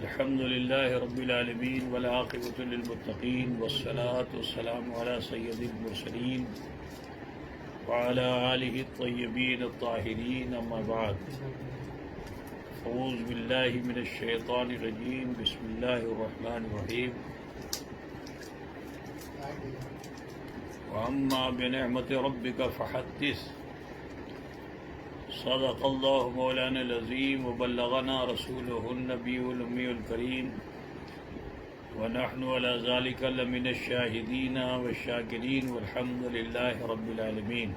الحمد لله رب العالمين والعاقبة للمتقين والصلاة والسلام على سيد المرسلين وعلى آله الطيبين الطاهرين أما بعد أعوذ بالله من الشيطان الرجيم بسم الله الرحمن الرحيم وأما بنعمة ربك فحدث صدق الله مولانا العظيم وبلغنا رسوله النبي الأمي الكريم ونحن على ذلك لمن الشاهدين والشاكرين والحمد لله رب العالمين.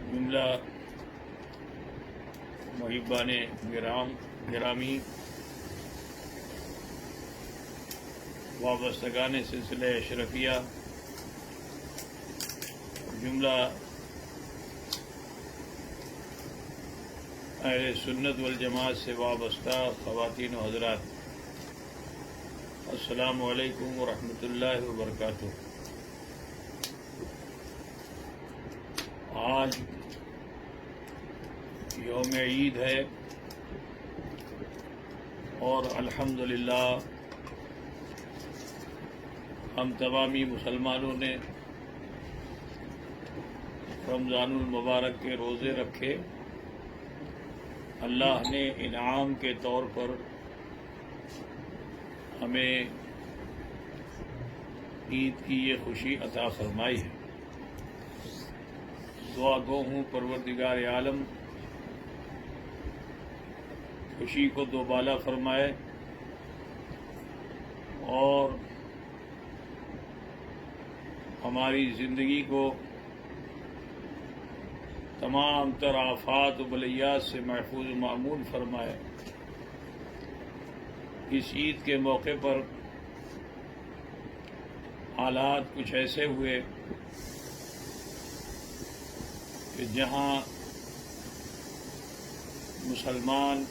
جملہ محبان گرامی وابستگان سلسلہ اشرفیہ، جملہ اہل سنت والجماعت سے وابستہ خواتین و حضرات، السلام علیکم ورحمۃ اللہ وبرکاتہ. آج یوم عید ہے اور الحمدللہ ہم تمامی مسلمانوں نے رمضان المبارک کے روزے رکھے. اللہ نے انعام کے طور پر ہمیں عید کی یہ خوشی عطا فرمائی ہے. دعا گو ہوں پروردگار عالم خوشی کو دوبالا فرمائے اور ہماری زندگی کو تمام تر آفات و بلیات سے محفوظ و معمول فرمائے. اس عید کے موقع پر حالات کچھ ایسے ہوئے کہ جہاں مسلمان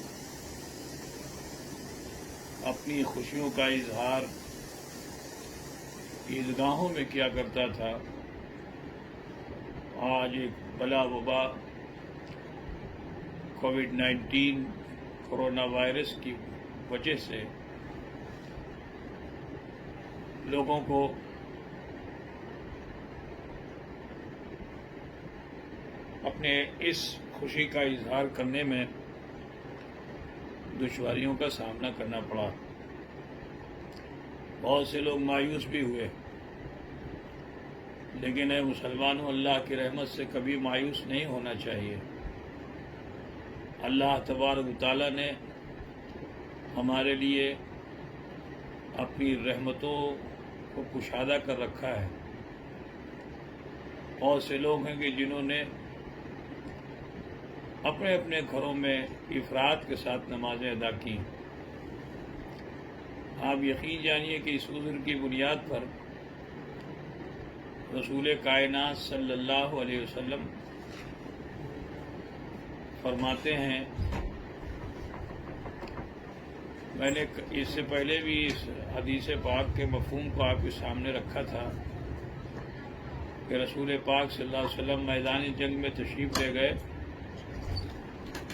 اپنی خوشیوں کا اظہار عیدگاہوں میں کیا کرتا تھا، آج ایک بلا وبا کووڈ-19 کورونا وائرس کی وجہ سے لوگوں کو اپنے اس خوشی کا اظہار کرنے میں دشواریوں کا سامنا کرنا پڑا. بہت سے لوگ مایوس بھی ہوئے، لیکن اے مسلمانوں، اللہ کی رحمت سے کبھی مایوس نہیں ہونا چاہیے. اللہ تبارک و تعالیٰ نے ہمارے لیے اپنی رحمتوں کو کشادہ کر رکھا ہے. بہت سے لوگ ہیں کہ جنہوں نے اپنے اپنے گھروں میں افراد کے ساتھ نمازیں ادا کی. آپ یقین جانیے کہ اس عذر کی بنیاد پر رسول کائنات صلی اللہ علیہ وسلم فرماتے ہیں، میں نے اس سے پہلے بھی اس حدیث پاک کے مفہوم کو آپ کے سامنے رکھا تھا کہ رسول پاک صلی اللہ علیہ وسلم میدان جنگ میں تشریف لے گئے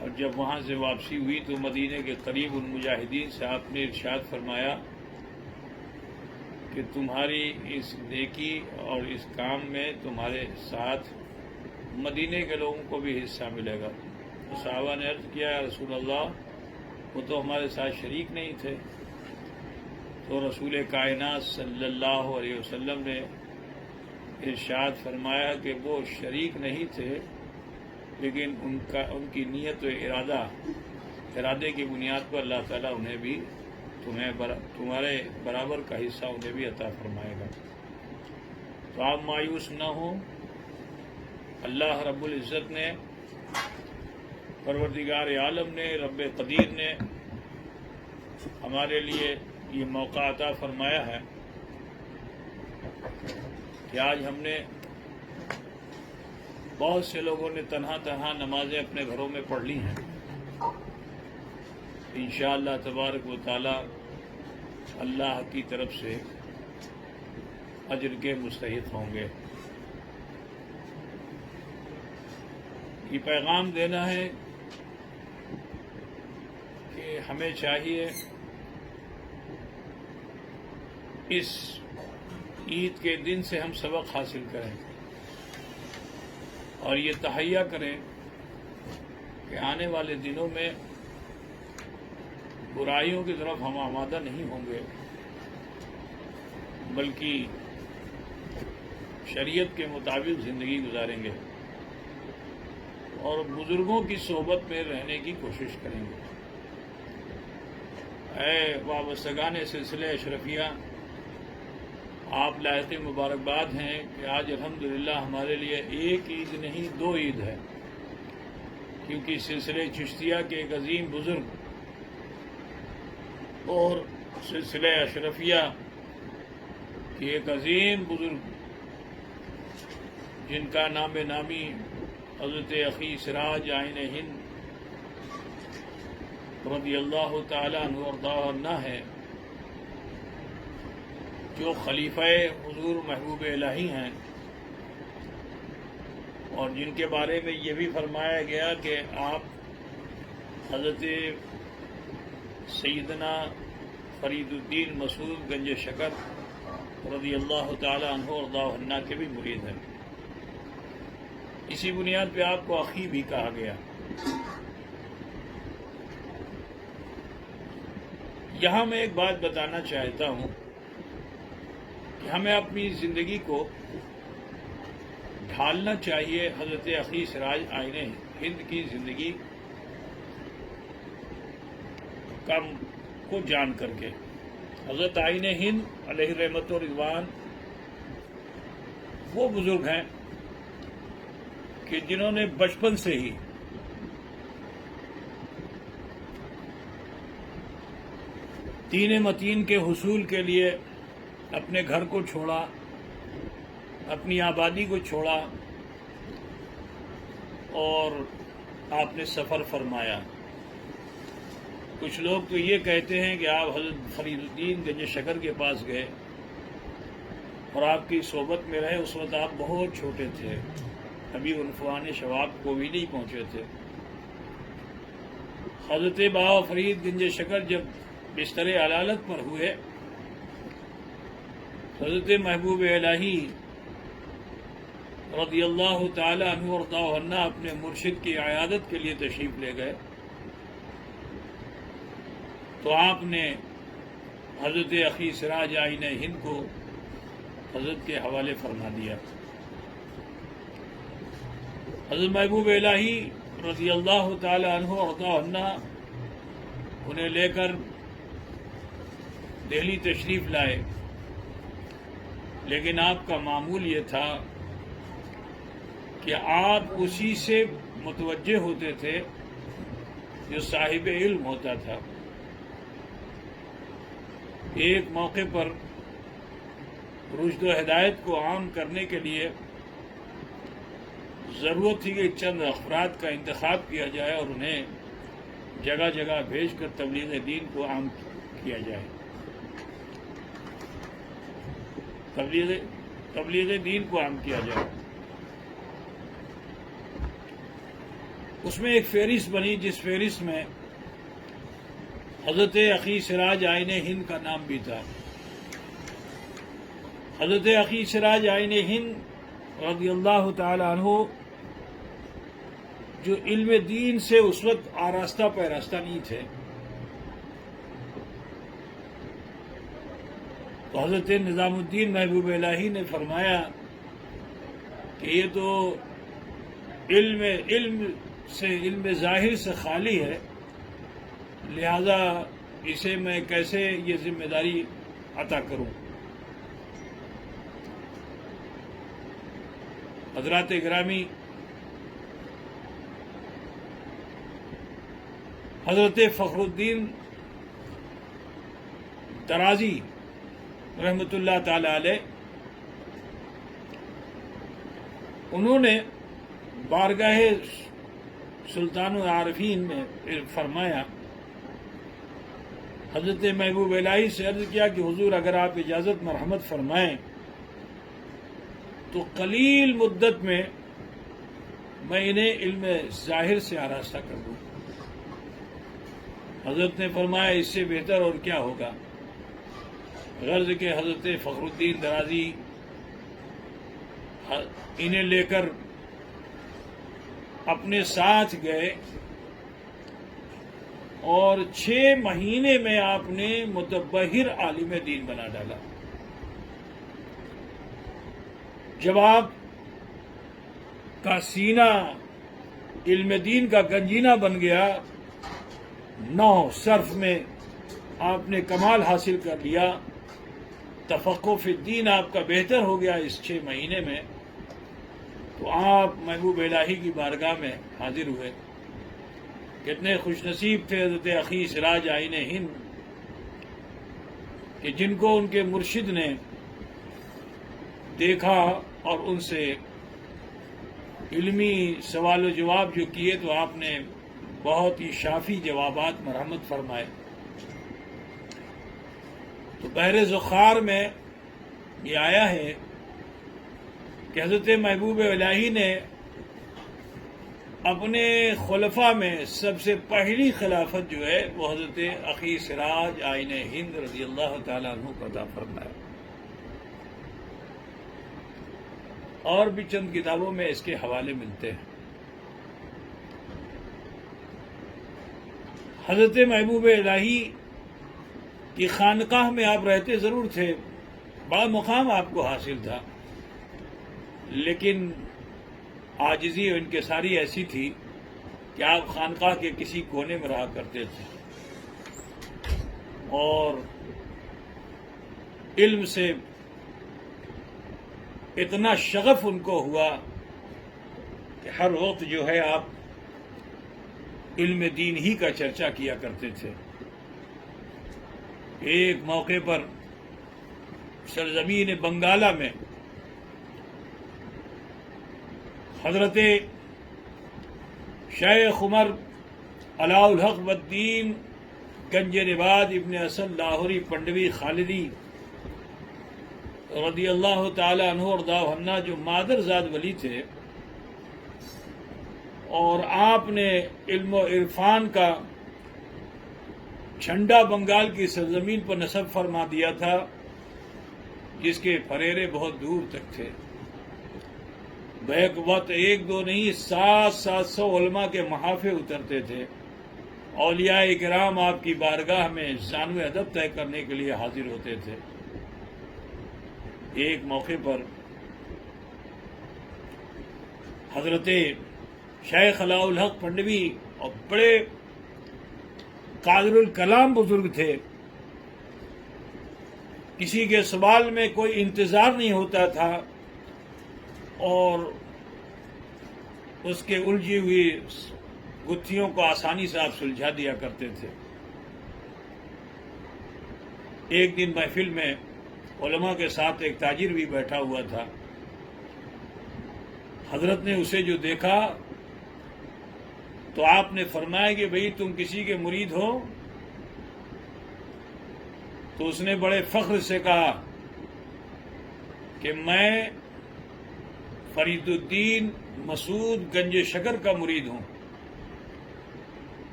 اور جب وہاں سے واپسی ہوئی تو مدینے کے قریب ان مجاہدین سے آپ نے ارشاد فرمایا کہ تمہاری اس نیکی اور اس کام میں تمہارے ساتھ مدینے کے لوگوں کو بھی حصہ ملے گا. تو صحابہ نے عرض کیا، یا رسول اللہ، وہ تو ہمارے ساتھ شریک نہیں تھے. تو رسول کائنات صلی اللہ علیہ وسلم نے ارشاد فرمایا کہ وہ شریک نہیں تھے، لیکن ان کی نیت و ارادے کی بنیاد پر اللہ تعالیٰ انہیں بھی تمہارے برابر کا حصہ انہیں بھی عطا فرمائے گا. تو آپ مایوس نہ ہوں. اللہ رب العزت نے، پروردگار عالم نے، رب قدیر نے ہمارے لیے یہ موقع عطا فرمایا ہے کہ آج ہم نے بہت سے لوگوں نے تنہا نمازیں اپنے گھروں میں پڑھ لی ہیں. انشاءاللہ تبارک و تعالی اللہ کی طرف سے اجر کے مستحق ہوں گے. یہ پیغام دینا ہے کہ ہمیں چاہیے اس عید کے دن سے ہم سبق حاصل کریں اور یہ تہیہ کریں کہ آنے والے دنوں میں برائیوں کی طرف ہم آمادہ نہیں ہوں گے، بلکہ شریعت کے مطابق زندگی گزاریں گے اور بزرگوں کی صحبت میں رہنے کی کوشش کریں گے۔ اے وابستگان سلسلہ اشرفیہ، آپ لائق مبارکباد ہیں کہ آج الحمدللہ ہمارے لیے ایک عید نہیں 2 عید ہے، کیونکہ سلسلہ چشتیہ کے ایک عظیم بزرگ اور سلسلہ اشرفیہ کی ایک عظیم بزرگ جن کا نام نامی حضرت اخی سراج آئین ہند رضی اللہ تعالی عنہ وارضاہ ہے، جو خلیفہ حضور محبوب الہی ہیں اور جن کے بارے میں یہ بھی فرمایا گیا کہ آپ حضرت سیدنا فرید الدین مسعود گنج شکر رضی اللہ تعالی عنہ وارضاہ کے بھی مرید ہیں۔ اسی بنیاد پہ آپ کو اخی بھی کہا گیا۔ یہاں میں ایک بات بتانا چاہتا ہوں کہ ہمیں اپنی زندگی کو ڈھالنا چاہیے حضرت اخی سراج آئین ہند کی زندگی کو جان کر کے۔ حضرت آئین ہند علیہ رحمت و رضوان وہ بزرگ ہیں کہ جنہوں نے بچپن سے ہی دین متین کے حصول کے لیے اپنے گھر کو چھوڑا، اپنی آبادی کو چھوڑا اور آپ نے سفر فرمایا۔ کچھ لوگ تو یہ کہتے ہیں کہ آپ حضرت فرید الدین گنج شکر کے پاس گئے اور آپ کی صحبت میں رہے، اس وقت آپ بہت چھوٹے تھے، ابھی عنفوان شباب کو بھی نہیں پہنچے تھے۔ حضرت بابا فرید گنج شکر جب بستر علالت پر ہوئے، حضرت محبوب الہی رضی اللہ تعالی عنہ وارضاہ اپنے مرشد کی عیادت کے لیے تشریف لے گئے تو آپ نے حضرت اخی سراج آئین ہند کو حضرت کے حوالے فرما دیا۔ حضرت محبوب الہی رضی اللہ تعالی عنہ وارضاہ انہیں لے کر دہلی تشریف لائے، لیکن آپ کا معمول یہ تھا کہ آپ اسی سے متوجہ ہوتے تھے جو صاحب علم ہوتا تھا۔ ایک موقع پر رشد و ہدایت کو عام کرنے کے لیے ضرورت تھی کہ چند افراد کا انتخاب کیا جائے اور انہیں جگہ جگہ بھیج کر تبلیغ دین کو عام کیا جائے، تبلیغ دین کو عام کیا جائے۔ اس میں ایک فہرست بنی جس فہرست میں حضرت اخی سراج آئین ہند کا نام بھی تھا۔ حضرت اخی سراج آئین ہند رضی اللہ تعالی عنہ جو علم دین سے اس وقت آراستہ پیراستہ نہیں تھے، تو حضرت نظام الدین محبوب الہی نے فرمایا کہ یہ تو علم ظاہر سے خالی ہے، لہذا اسے میں کیسے یہ ذمہ داری عطا کروں۔ حضرات گرامی، حضرت فخر الدین ترازی رحمۃ اللہ تعالی علیہ انہوں نے بارگاہ سلطان العارفین میں فرمایا، حضرت محبوب الہی سے عرض کیا کہ حضور اگر آپ اجازت مرحمت فرمائیں تو قلیل مدت میں انہیں علم ظاہر سے آراستہ کر دوں۔ حضرت نے فرمایا اس سے بہتر اور کیا ہوگا. غرض کہ حضرت فخر الدین درازی انہیں لے کر اپنے ساتھ گئے اور 6 مہینے میں آپ نے متبحر عالم دین بنا ڈالا. جب آپ کا سینہ علم دین کا گنجینہ بن گیا، 9 صرف میں آپ نے کمال حاصل کر لیا، تفقہ فی الدین آپ کا بہتر ہو گیا اس 6 مہینے میں، تو آپ محبوب الہی کی بارگاہ میں حاضر ہوئے. کتنے خوش نصیب تھے حضرت اخی سراج آئین ہند کہ جن کو ان کے مرشد نے دیکھا اور ان سے علمی سوال و جواب جو کیے تو آپ نے بہت ہی شافی جوابات مرحمت فرمائے. تو بحر ذخار میں یہ آیا ہے کہ حضرت محبوب الہی نے اپنے خلفاء میں سب سے پہلی خلافت جو ہے وہ حضرت اخی سراج آئین ہند رضی اللہ تعالیٰ عنہ کو عطا فرمایا. اور بھی چند کتابوں میں اس کے حوالے ملتے ہیں. حضرت محبوب الہی کی خانقاہ میں آپ رہتے ضرور تھے، بڑا مقام آپ کو حاصل تھا، لیکن عاجزی اور انکساری ایسی تھی کہ آپ خانقاہ کے کسی کونے میں رہا کرتے تھے اور علم سے اتنا شغف ان کو ہوا کہ ہر وقت جو ہے آپ علم دین ہی کا چرچا کیا کرتے تھے. ایک موقع پر سرزمین بنگالہ میں حضرت شیخ عمر علاء الحق والدین گنج نباد ابن اسد لاہوری پنڈوی خالدی رضی اللہ تعالی عنہ وارضاہ عنہ جو مادر زاد ولی تھے، اور آپ نے علم و عرفان کا جھنڈا بنگال کی سرزمین پر نصب فرما دیا تھا جس کے پھریرے بہت دور تک تھے. بیک وقت 1-2 نہیں 700 علماء کے محافے اترتے تھے. اولیاء کرام آپ کی بارگاہ میں ثانوِ ادب طے کرنے کے لیے حاضر ہوتے تھے. ایک موقع پر حضرت شیخ علاء الحق پنڈوی اور بڑے قادر الکلام بزرگ تھے، کسی کے سوال میں کوئی انتظار نہیں ہوتا تھا اور اس کے الجھی ہوئی گتھیوں کو آسانی سے آپ سلجھا دیا کرتے تھے. ایک دن محفل میں علماء کے ساتھ ایک تاجر بھی بیٹھا ہوا تھا. حضرت نے اسے جو دیکھا تو آپ نے فرمایا کہ بھئی تم کسی کے مرید ہو؟ تو اس نے بڑے فخر سے کہا کہ میں فرید الدین مسعود گنج شکر کا مرید ہوں.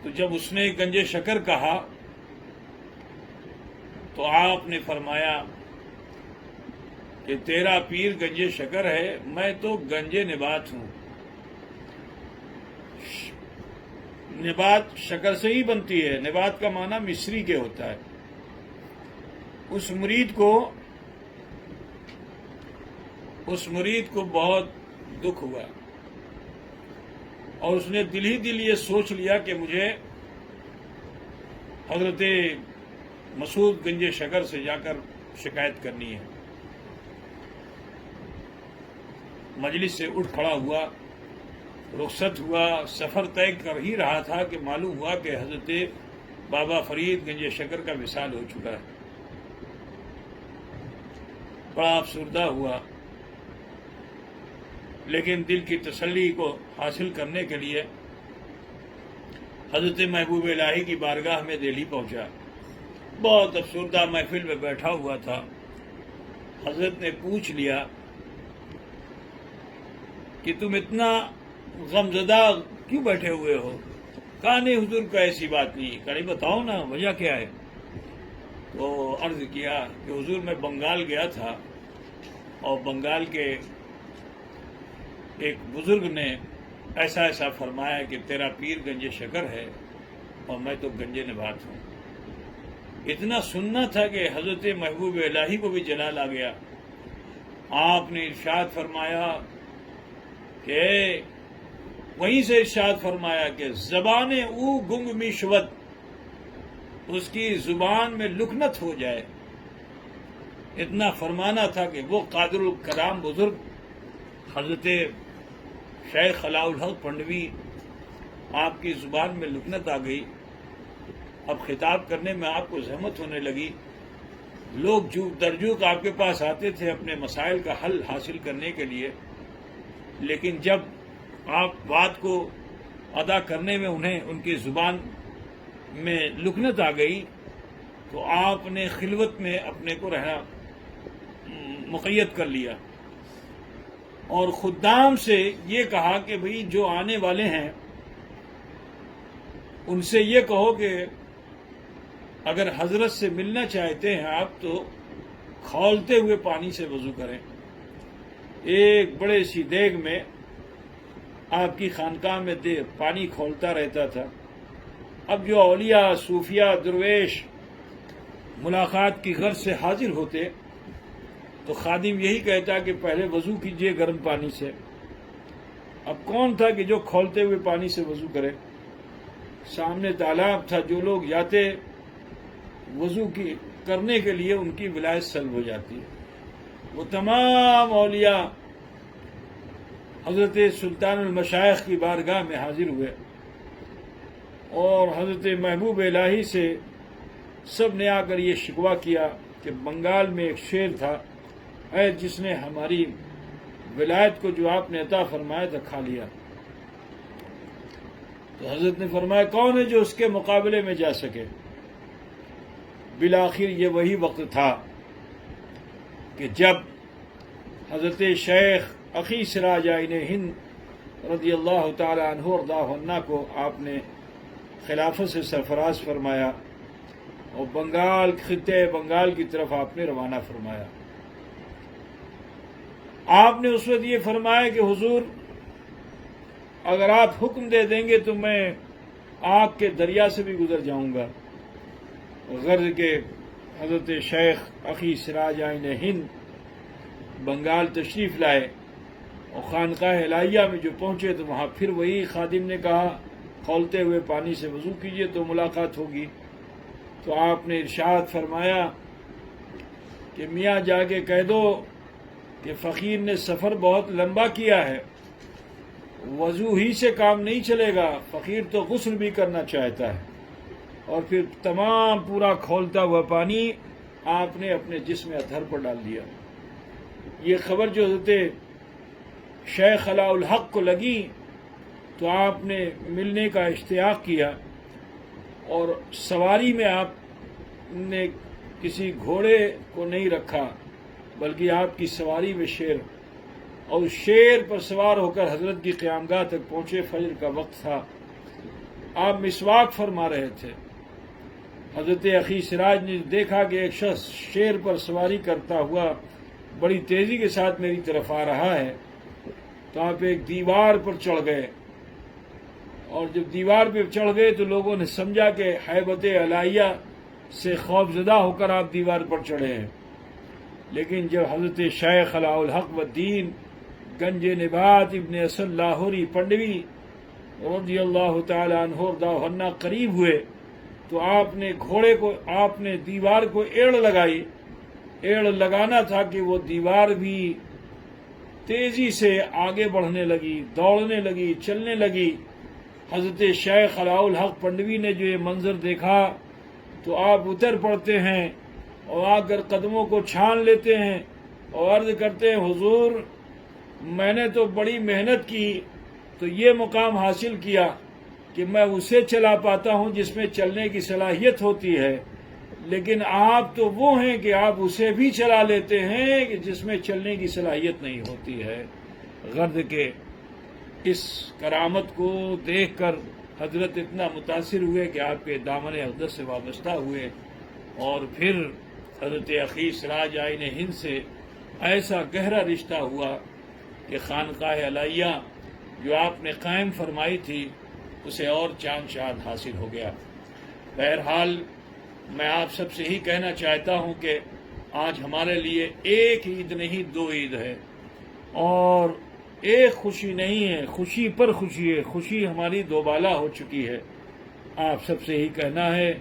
تو جب اس نے گنج شکر کہا تو آپ نے فرمایا کہ تیرا پیر گنج شکر ہے، میں تو گنج نبات ہوں. نبات شکر سے ہی بنتی ہے، نبات کا معنی مصری کے ہوتا ہے. اس مرید کو بہت دکھ ہوا اور اس نے دل ہی دل یہ سوچ لیا کہ مجھے حضرت مسعود گنج شکر سے جا کر شکایت کرنی ہے. مجلس سے اٹھ کھڑا ہوا، رخصت ہوا، سفر طے کر ہی رہا تھا کہ معلوم ہوا کہ حضرت بابا فرید گنج شکر کا وصال ہو چکا ہے. بڑا افسردہ ہوا، لیکن دل کی تسلی کو حاصل کرنے کے لیے حضرت محبوب الہی کی بارگاہ میں دہلی پہنچا. بہت افسردہ محفل میں بیٹھا ہوا تھا. حضرت نے پوچھ لیا کہ تم اتنا غمزدہ کیوں بیٹھے ہوئے ہو؟ کہا نہیں حضور کو ایسی بات نہیں. کہا نہیں بتاؤ نا وجہ کیا ہے. تو عرض کیا کہ حضور میں بنگال گیا تھا اور بنگال کے ایک بزرگ نے ایسا ایسا فرمایا کہ تیرا پیر گنج شکر ہے اور میں تو گنج نبات ہوں. اتنا سننا تھا کہ حضرت محبوب الہی کو بھی جلال آ گیا. آپ نے ارشاد فرمایا کہ وہیں سے ارشاد فرمایا کہ زبان او گنگ می شود، اس کی زبان میں لکنت ہو جائے. اتنا فرمانا تھا کہ وہ قادر الکلام بزرگ حضرت شیخ خلاء الحق پنڈوی، آپ کی زبان میں لکنت آ گئی. اب خطاب کرنے میں آپ کو زحمت ہونے لگی. لوگ درجوک آپ کے پاس آتے تھے اپنے مسائل کا حل حاصل کرنے کے لیے، لیکن جب آپ بات کو ادا کرنے میں انہیں ان کی زبان میں لکنت آ گئی تو آپ نے خلوت میں اپنے کو رہنا مقید کر لیا اور خدام سے یہ کہا کہ بھئی جو آنے والے ہیں ان سے یہ کہو کہ اگر حضرت سے ملنا چاہتے ہیں آپ تو کھولتے ہوئے پانی سے وضو کریں. ایک بڑے سی دیگ میں آپ کی خانقاہ میں پانی کھولتا رہتا تھا. اب جو اولیاء صوفیاء درویش ملاقات کی غرض سے حاضر ہوتے تو خادم یہی کہتا کہ پہلے وضو کیجئے گرم پانی سے. اب کون تھا کہ جو کھولتے ہوئے پانی سے وضو کرے؟ سامنے تالاب تھا، جو لوگ جاتے وضو کی کرنے کے لیے ان کی ولایت سلب ہو جاتی. وہ تمام اولیاء حضرت سلطان المشائخ کی بارگاہ میں حاضر ہوئے اور حضرت محبوب الہی سے سب نے آ کر یہ شکوہ کیا کہ بنگال میں ایک شیر تھا، اے جس نے ہماری ولایت کو جو آپ نے عطا فرمایا تھا کھا لیا. تو حضرت نے فرمایا کون ہے جو اس کے مقابلے میں جا سکے؟ بالآخر یہ وہی وقت تھا کہ جب حضرت شیخ اخی سراج آئین ہند رضی اللہ تعالی عنہ وارضاہ عنہ کو آپ نے خلافت سے سرفراز فرمایا اور خطے بنگال کی طرف آپ نے روانہ فرمایا. آپ نے اس وقت یہ فرمایا کہ حضور اگر آپ حکم دے دیں گے تو میں آگ کے دریا سے بھی گزر جاؤں گا. غرض کے حضرت شیخ اخی سراج آئین ہند بنگال تشریف لائے اور خانقاہ الہیہ میں جو پہنچے تو وہاں پھر وہی خادم نے کہا کھولتے ہوئے پانی سے وضو کیجئے تو ملاقات ہوگی. تو آپ نے ارشاد فرمایا کہ میاں جا کے کہہ دو کہ فقیر نے سفر بہت لمبا کیا ہے، وضو ہی سے کام نہیں چلے گا، فقیر تو غسل بھی کرنا چاہتا ہے. اور پھر تمام پورا کھولتا ہوا پانی آپ نے اپنے جسم اطہر پر ڈال دیا. یہ خبر جو حضرت شیخ خلاء الحق کو لگی تو آپ نے ملنے کا اشتیاق کیا اور سواری میں آپ نے کسی گھوڑے کو نہیں رکھا بلکہ آپ کی سواری میں شیر، اور شیر پر سوار ہو کر حضرت کی قیامگاہ تک پہنچے. فجر کا وقت تھا، آپ مسواک فرما رہے تھے. حضرت اخی سراج نے دیکھا کہ ایک شخص شیر پر سواری کرتا ہوا بڑی تیزی کے ساتھ میری طرف آ رہا ہے. تو آپ ایک دیوار پر چڑھ گئے اور جب دیوار پہ چڑھ گئے تو لوگوں نے سمجھا کہ ہیبت الہیہ سے خوف زدہ ہو کر آپ دیوار پر چڑھے ہیں. لیکن جب حضرت شیخ خلاء الحق والدین گنج نبات ابن اسد لاہوری پنڈوی رضی اللہ تعالی عنہ وارضاہ عنہ قریب ہوئے تو آپ نے دیوار کو ایڑ لگائی. ایڑ لگانا تھا کہ وہ دیوار بھی تیزی سے آگے بڑھنے لگی، دوڑنے لگی، چلنے لگی. حضرت شیخ خلاء الحق پنڈوی نے جو یہ منظر دیکھا تو آپ اتر پڑتے ہیں اور آ کر قدموں کو چھان لیتے ہیں اور عرض کرتے ہیں حضور میں نے تو بڑی محنت کی تو یہ مقام حاصل کیا کہ میں اسے چلا پاتا ہوں جس میں چلنے کی صلاحیت ہوتی ہے، لیکن آپ تو وہ ہیں کہ آپ اسے بھی چلا لیتے ہیں کہ جس میں چلنے کی صلاحیت نہیں ہوتی ہے. غرض کے اس کرامت کو دیکھ کر حضرت اتنا متاثر ہوئے کہ آپ کے دامن اقدس سے وابستہ ہوئے، اور پھر حضرت اخی سراج آئین ہند سے ایسا گہرا رشتہ ہوا کہ خانقاہ علیہ جو آپ نے قائم فرمائی تھی اسے اور چاند شاد حاصل ہو گیا۔ بہرحال میں آپ سب سے ہی کہنا چاہتا ہوں کہ آج ہمارے لیے ایک عید نہیں 2 عید ہے، اور ایک خوشی نہیں ہے، خوشی پر خوشی ہے، خوشی ہماری دوبالا ہو چکی ہے۔ آپ سب سے ہی کہنا ہے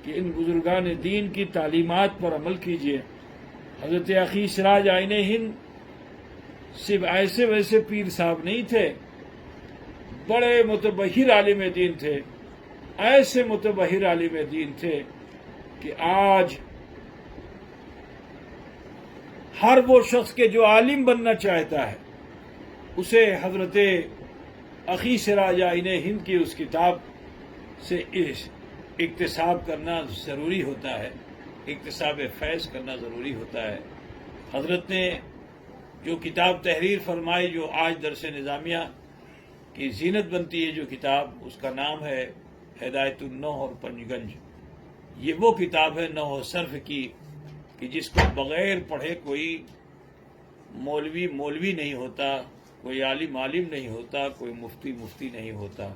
کہ ان بزرگان دین کی تعلیمات پر عمل کیجیے۔ حضرت اخی سراج آئین ہند صرف ایسے ویسے پیر صاحب نہیں تھے، بڑے متبحر عالم دین تھے، ایسے متبحر عالم دین تھے کہ آج ہر وہ شخص کے جو عالم بننا چاہتا ہے اسے حضرت اخی سراج آئین ہند کی اس کتاب سے اکتساب کرنا ضروری ہوتا ہے، اکتساب فیض کرنا ضروری ہوتا ہے۔ حضرت نے جو کتاب تحریر فرمائی، جو آج درس نظامیہ کی زینت بنتی ہے، جو کتاب اس کا نام ہے ہدایت النوح اور پنجگنج، یہ وہ کتاب ہے نحو و صرف کی کہ جس کو بغیر پڑھے کوئی مولوی نہیں ہوتا، کوئی عالم نہیں ہوتا، کوئی مفتی نہیں ہوتا۔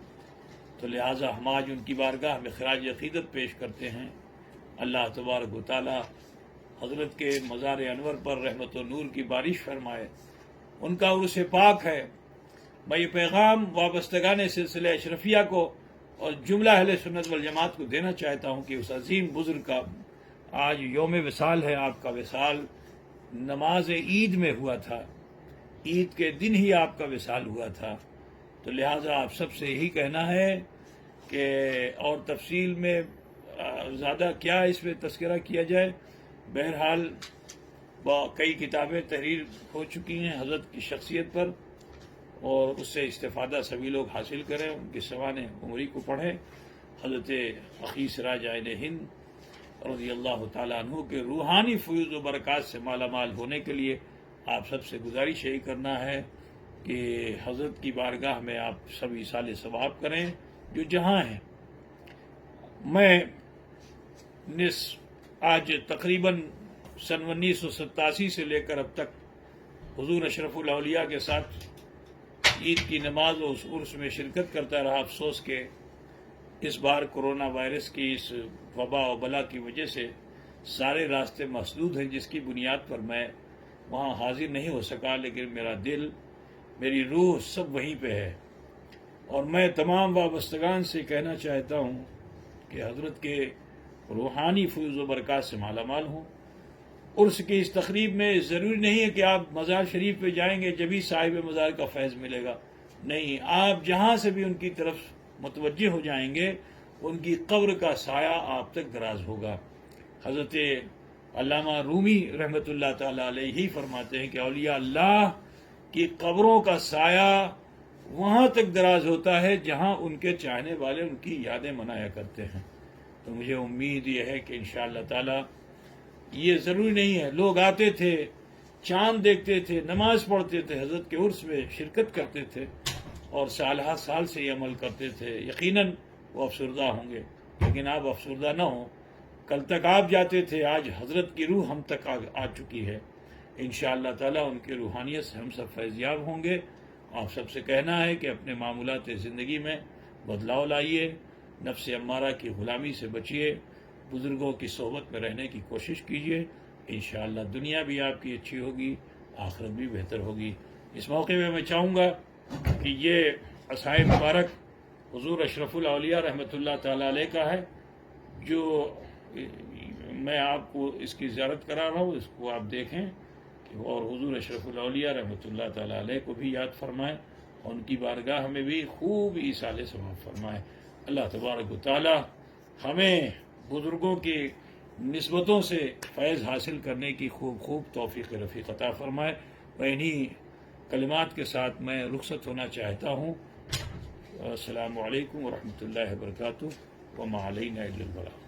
تو لہٰذا ہم آج ان کی بارگاہ میں خراج عقیدت پیش کرتے ہیں۔ اللہ تبارک و تعالی حضرت کے مزار انور پر رحمت و نور کی بارش فرمائے، ان کا عرس پاک ہے۔ میں یہ پیغام وابستگان سلسلہ اشرفیہ کو اور جملہ اہل سنت والجماعت کو دینا چاہتا ہوں کہ اس عظیم بزرگ کا آج یوم وصال ہے۔ آپ کا وصال نماز عید میں ہوا تھا، عید کے دن ہی آپ کا وصال ہوا تھا۔ تو لہٰذا آپ سب سے یہی کہنا ہے کہ اور تفصیل میں زیادہ کیا اس پہ تذکرہ کیا جائے، بہرحال کئی کتابیں تحریر ہو چکی ہیں حضرت کی شخصیت پر، اور اس سے استفادہ سبھی لوگ حاصل کریں، ان کی سوانح عمری کو پڑھیں۔ حضرت اخی سراج آئین ہند رضی اللہ تعالیٰ عنہ کے روحانی فیوز و برکات سے مالا مال ہونے کے لیے آپ سب سے گزارش یہی کرنا ہے کہ حضرت کی بارگاہ میں آپ سب ایصال ثواب کریں جو جہاں ہیں۔ میں آج تقریباً سن 1987 سے لے کر اب تک حضور اشرف الاولیاء کے ساتھ عید کی نماز اور اس عرس میں شرکت کرتا رہا۔ افسوس کہ اس بار کرونا وائرس کی اس وبا و بلا کی وجہ سے سارے راستے مسدود ہیں، جس کی بنیاد پر میں وہاں حاضر نہیں ہو سکا، لیکن میرا دل، میری روح سب وہیں پہ ہے، اور میں تمام وابستگان سے کہنا چاہتا ہوں کہ حضرت کے روحانی فیض و برکات سے مالا مال ہوں۔ عرس کی اس تقریب میں ضروری نہیں ہے کہ آپ مزار شریف پہ جائیں گے جبھی صاحب مزار کا فیض ملے گا، نہیں، آپ جہاں سے بھی ان کی طرف متوجہ ہو جائیں گے ان کی قبر کا سایہ آپ تک دراز ہوگا۔ حضرت علامہ رومی رحمۃ اللہ تعالیٰ علیہ ہی فرماتے ہیں کہ اولیاء اللہ کی قبروں کا سایہ وہاں تک دراز ہوتا ہے جہاں ان کے چاہنے والے ان کی یادیں منایا کرتے ہیں۔ تو مجھے امید یہ ہے کہ انشاءاللہ تعالیٰ یہ ضروری نہیں ہے، لوگ آتے تھے، چاند دیکھتے تھے، نماز پڑھتے تھے، حضرت کے عرس میں شرکت کرتے تھے اور سالہ سال سے یہ عمل کرتے تھے، یقیناً وہ افسردہ ہوں گے، لیکن آپ افسردہ نہ ہوں۔ کل تک آپ جاتے تھے، آج حضرت کی روح ہم تک آ چکی ہے، انشاءاللہ تعالیٰ ان کی روحانیت سے ہم سب فیضیاب ہوں گے۔ آپ سب سے کہنا ہے کہ اپنے معمولات زندگی میں بدلاؤ لائیے، نفس امارہ کی غلامی سے بچیے، بزرگوں کی صحبت میں رہنے کی کوشش کیجیے، انشاءاللہ دنیا بھی آپ کی اچھی ہوگی، آخرت بھی بہتر ہوگی۔ اس موقع میں میں چاہوں گا کہ یہ عصائے مبارک حضور اشرف الاولیاء رحمۃ اللہ تعالیٰ علیہ کا ہے، جو میں آپ کو اس کی زیارت کرا رہا ہوں، اس کو آپ دیکھیں، اور حضور اشرف الاولیاء رحمۃ اللہ تعالیٰ علیہ کو بھی یاد فرمائیں، اور ان کی بارگاہ میں بھی خوب ایصال ثواب فرمائیں۔ اللہ تبارک و تعالیٰ ہمیں بزرگوں کی نسبتوں سے فیض حاصل کرنے کی خوب توفیق رفیق عطا فرمائے۔ میں انہی کلمات کے ساتھ میں رخصت ہونا چاہتا ہوں۔ السلام علیکم ورحمۃ اللہ وبرکاتہ، وما علینا الا البلاغ۔